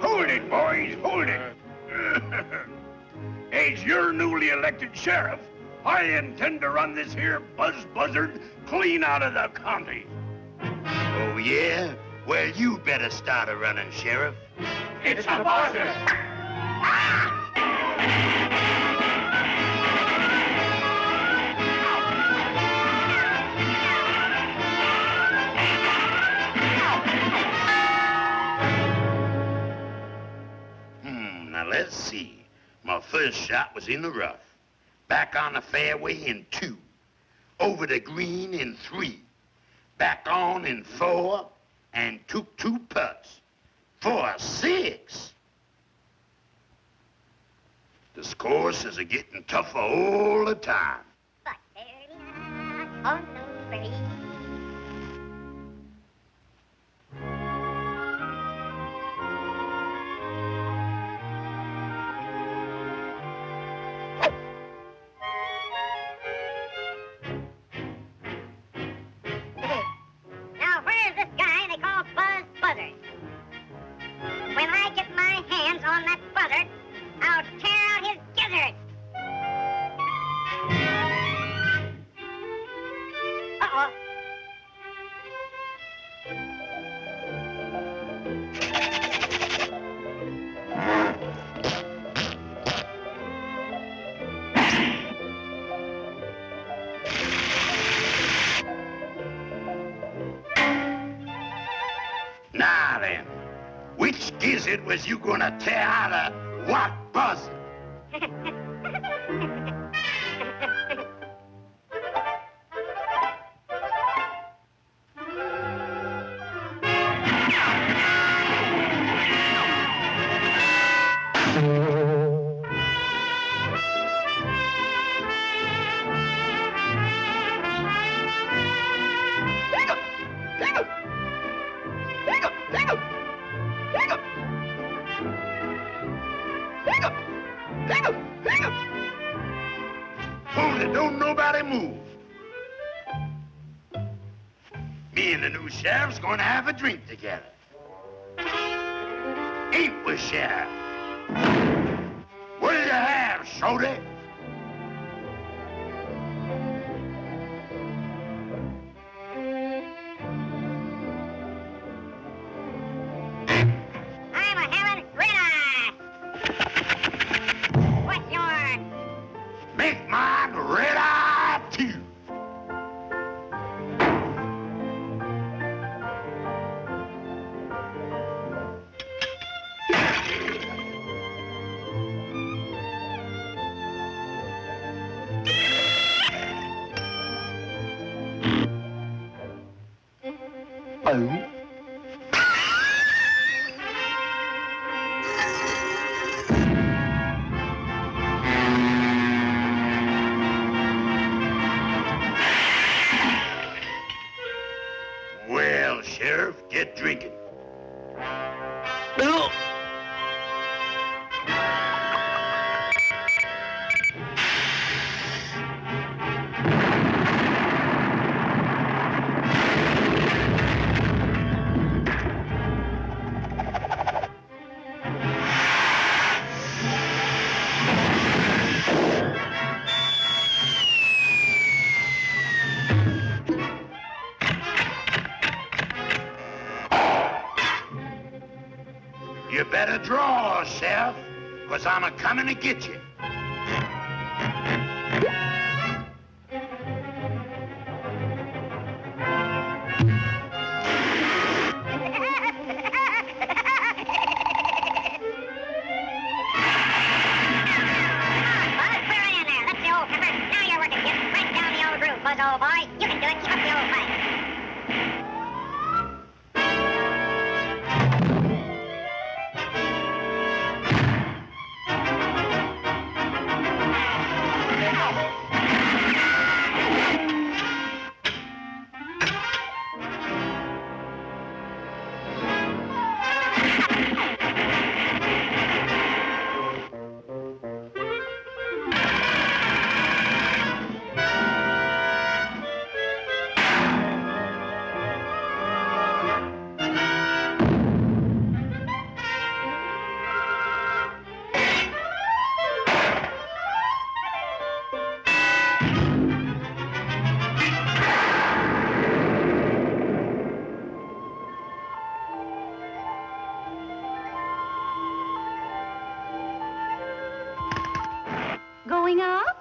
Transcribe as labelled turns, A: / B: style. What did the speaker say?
A: Hold it, boys, hold it. As your newly elected sheriff, I intend to run this here buzzard clean out of the county.
B: Oh, yeah? Well, you better start a running, Sheriff.
A: It's a buzzer.
B: Now let's see. My first shot was in the rough. Back on the fairway in 2. Over the green in 3. Back on in 4. And took 2 putts. For a 6. The scores is getting tougher all the time. Now then, which gizzard was you gonna tear out of what buzzard? Hold it, don't nobody move. Me and the new sheriff's gonna have a drink together. Ain't we, Sheriff? What'll you have, Shorty? Make mine red eye too. Oh. Well, Sheriff, get drinking. No. You better draw, Sheriff, 'cause I'm a-coming to get you.
C: Buzz, old boy. You can do it. Keep up the old fight.
D: Going up?